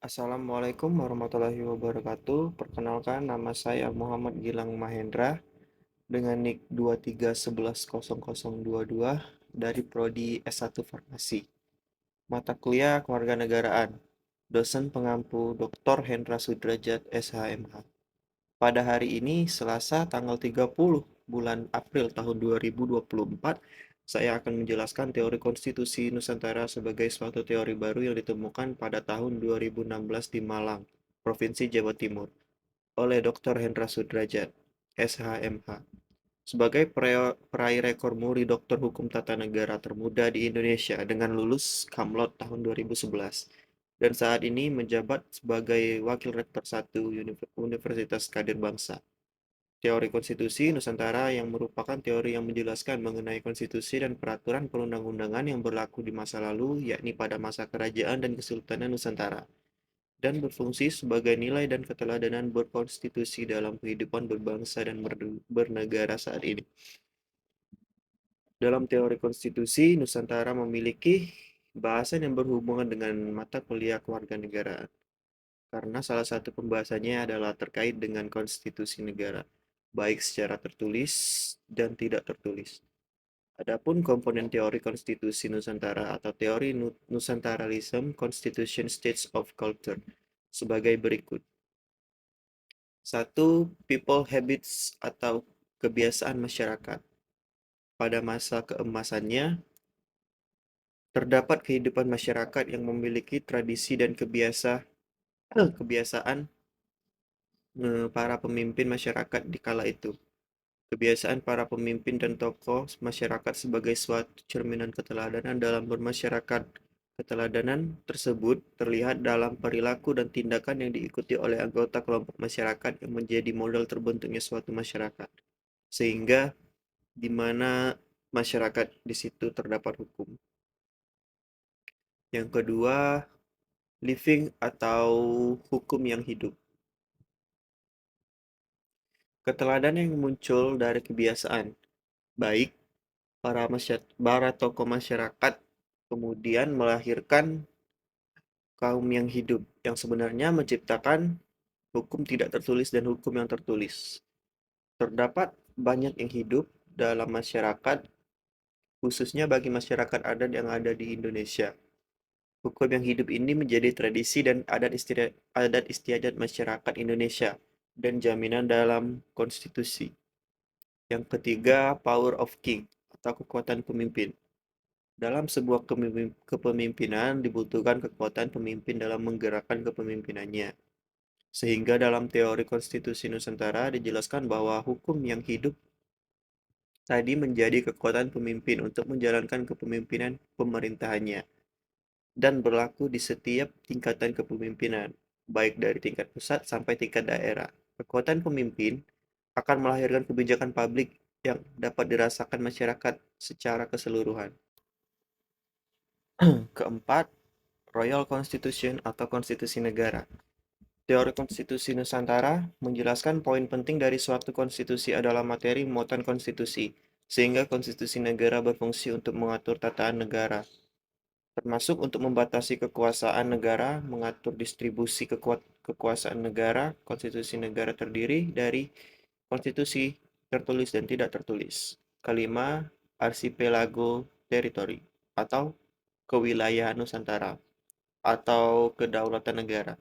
Assalamualaikum warahmatullahi wabarakatuh. Perkenalkan, nama saya Muhammad Gilang Mahendra dengan NIK 231100022 dari Prodi S1 Farmasi. Mata kuliah Kewarganegaraan. Dosen pengampu Dr. Hendra Sudrajat, SHMH. Pada hari ini, Selasa tanggal 30 bulan April tahun 2024, saya akan menjelaskan teori konstitusi Nusantara sebagai suatu teori baru yang ditemukan pada tahun 2016 di Malang, Provinsi Jawa Timur, oleh Dr. Hendra Sudrajat, SHMH. Sebagai peraih rekor muri Doktor Hukum Tata Negara termuda di Indonesia dengan lulus Kamlot tahun 2011 dan saat ini menjabat sebagai Wakil Rektor 1 Universitas Kadir Bangsa. Teori konstitusi Nusantara yang merupakan teori yang menjelaskan mengenai konstitusi dan peraturan perundang-undangan yang berlaku di masa lalu, yakni pada masa kerajaan dan kesultanan Nusantara, dan berfungsi sebagai nilai dan keteladanan berkonstitusi dalam kehidupan berbangsa dan bernegara saat ini. Dalam teori konstitusi, Nusantara memiliki bahasan yang berhubungan dengan mata kuliah kewarganegaraan, karena salah satu pembahasannya adalah terkait dengan konstitusi negara, baik secara tertulis dan tidak tertulis. Adapun komponen teori konstitusi Nusantara atau teori Nusantaralism Constitution States of Culture sebagai berikut. Satu, people habits atau kebiasaan masyarakat. Pada masa keemasannya, terdapat kehidupan masyarakat yang memiliki tradisi dan kebiasaan para pemimpin masyarakat di kala itu. Kebiasaan para pemimpin dan tokoh masyarakat sebagai suatu cerminan keteladanan dalam bermasyarakat. Keteladanan tersebut terlihat dalam perilaku dan tindakan yang diikuti oleh anggota kelompok masyarakat yang menjadi modal terbentuknya suatu masyarakat. Sehingga di mana masyarakat di situ terdapat hukum. Yang kedua, living atau hukum yang hidup. Keteladanan yang muncul dari kebiasaan, baik para tokoh masyarakat kemudian melahirkan kaum yang hidup, yang sebenarnya menciptakan hukum tidak tertulis dan hukum yang tertulis. Terdapat banyak yang hidup dalam masyarakat, khususnya bagi masyarakat adat yang ada di Indonesia. Hukum yang hidup ini menjadi tradisi dan adat istiadat masyarakat Indonesia dan jaminan dalam konstitusi. Yang ketiga, power of king atau kekuatan pemimpin. Dalam sebuah kepemimpinan dibutuhkan kekuatan pemimpin dalam menggerakkan kepemimpinannya. Sehingga dalam teori konstitusi Nusantara dijelaskan bahwa hukum yang hidup tadi menjadi kekuatan pemimpin untuk menjalankan kepemimpinan pemerintahannya dan berlaku di setiap tingkatan kepemimpinan, baik dari tingkat pusat sampai tingkat daerah. Kekuatan pemimpin akan melahirkan kebijakan publik yang dapat dirasakan masyarakat secara keseluruhan. Keempat, Royal Constitution atau konstitusi negara. Teori konstitusi Nusantara menjelaskan poin penting dari suatu konstitusi adalah materi muatan konstitusi, sehingga konstitusi negara berfungsi untuk mengatur tataan negara, termasuk untuk membatasi kekuasaan negara, mengatur distribusi kekuasaan negara. Konstitusi negara terdiri dari konstitusi tertulis dan tidak tertulis. Kelima, Archipelago Territory atau kewilayahan Nusantara atau kedaulatan negara.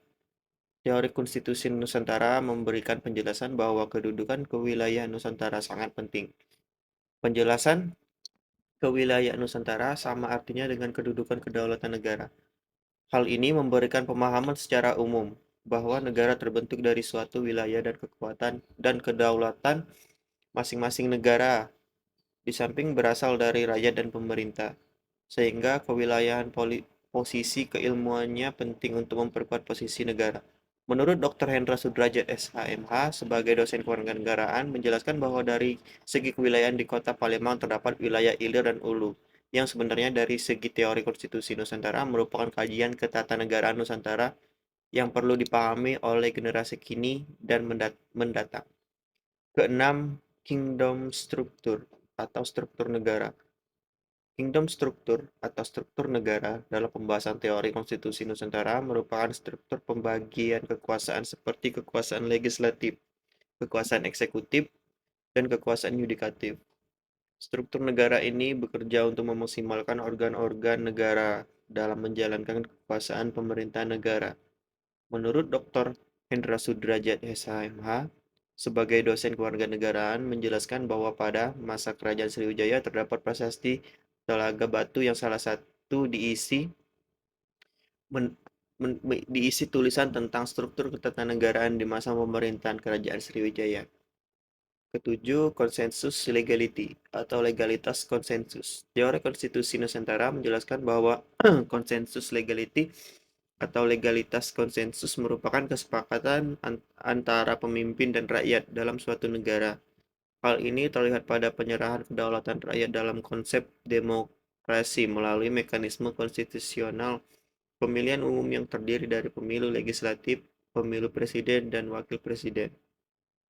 Teori konstitusi Nusantara memberikan penjelasan bahwa kedudukan kewilayahan Nusantara sangat penting. Penjelasan kewilayahan Nusantara sama artinya dengan kedudukan kedaulatan negara. Hal ini memberikan pemahaman secara umum bahwa negara terbentuk dari suatu wilayah dan kekuatan dan kedaulatan masing-masing negara, di samping berasal dari rakyat dan pemerintah, sehingga kewilayahan posisi keilmuannya penting untuk memperkuat posisi negara. Menurut Dr. Hendra Sudrajat SHMH sebagai dosen kewarganegaraan menjelaskan bahwa dari segi kewilayahan di Kota Palembang terdapat wilayah Ilir dan Ulu, yang sebenarnya dari segi teori konstitusi Nusantara merupakan kajian ketatanegaraan Nusantara yang perlu dipahami oleh generasi kini dan mendatang. Keenam, kingdom struktur atau struktur negara. Kingdom struktur atau struktur negara dalam pembahasan teori konstitusi Nusantara merupakan struktur pembagian kekuasaan seperti kekuasaan legislatif, kekuasaan eksekutif, dan kekuasaan yudikatif. Struktur negara ini bekerja untuk memaksimalkan organ-organ negara dalam menjalankan kekuasaan pemerintahan negara. Menurut Dr. Hendra Sudrajat SHMH, sebagai dosen kewarganegaraan, menjelaskan bahwa pada masa Kerajaan Sriwijaya terdapat prasasti Telaga Batu yang salah satu men- diisi tulisan tentang struktur ketatanegaraan di masa pemerintahan Kerajaan Sriwijaya. Ketujuh, konsensus legality atau legalitas konsensus. Teori konstitusi Nusantara menjelaskan bahwa konsensus legality atau legalitas konsensus merupakan kesepakatan antara pemimpin dan rakyat dalam suatu negara. Hal ini terlihat pada penyerahan kedaulatan rakyat dalam konsep demokrasi melalui mekanisme konstitusional pemilihan umum yang terdiri dari pemilu legislatif, pemilu presiden dan wakil presiden,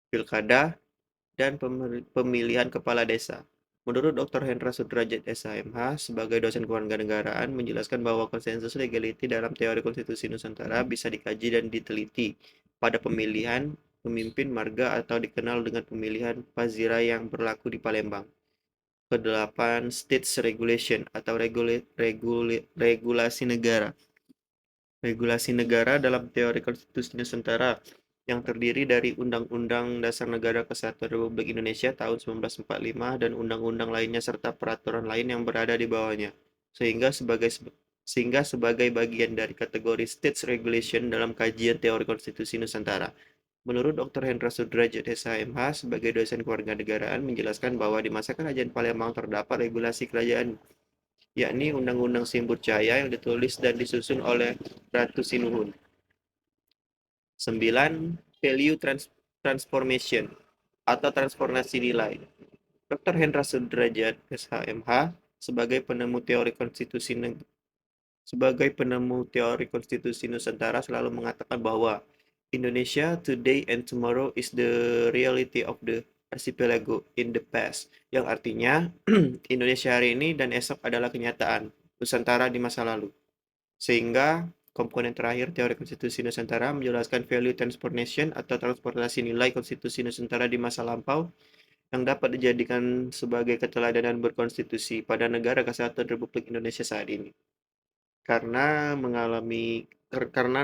pilkada, dan pemilihan kepala desa. Menurut Dr. Hendra Sudrajat SHMH, sebagai dosen kewarganegaraan, menjelaskan bahwa konsensus legality dalam teori konstitusi Nusantara bisa dikaji dan diteliti pada pemilihan pemimpin marga atau dikenal dengan pemilihan Pazira yang berlaku di Palembang. Kedelapan, States Regulation atau regulasi negara. Regulasi negara dalam teori konstitusi Nusantara yang terdiri dari Undang-Undang Dasar Negara Kesatuan Republik Indonesia tahun 1945 dan undang-undang lainnya serta peraturan lain yang berada di bawahnya, sehingga sebagai bagian dari kategori States Regulation dalam kajian teori konstitusi Nusantara. Menurut Dr. Hendra Sudrajat SHMH sebagai dosen kewarganegaraan menjelaskan bahwa di masa Kerajaan Palembang terdapat regulasi kerajaan, yakni Undang-Undang Simbut Jaya yang ditulis dan disusun oleh Ratu Sinuhun. 9. Value Transformation atau transformasi nilai. Dr. Hendra Sudrajat, SHMH, sebagai penemu teori konstitusi Nusantara selalu mengatakan bahwa Indonesia today and tomorrow is the reality of the archipelago in the past, yang artinya Indonesia hari ini dan esok adalah kenyataan Nusantara di masa lalu. Sehingga komponen terakhir teori konstitusi Nusantara menjelaskan value transformation atau transportasi nilai konstitusi Nusantara di masa lampau yang dapat dijadikan sebagai keteladanan berkonstitusi pada negara kesatuan Republik Indonesia saat ini. Karena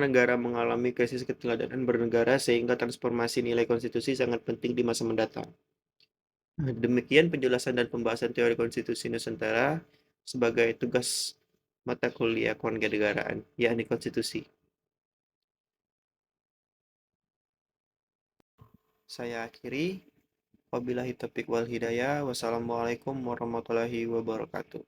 negara mengalami krisis keteladanan bernegara sehingga transformasi nilai konstitusi sangat penting di masa mendatang. Demikian penjelasan dan pembahasan teori konstitusi Nusantara sebagai tugas mata kuliah kewarganegaraan, yakni konstitusi. Saya akhiri. Wabillahi taufiq wal hidayah. Wassalamualaikum warahmatullahi wabarakatuh.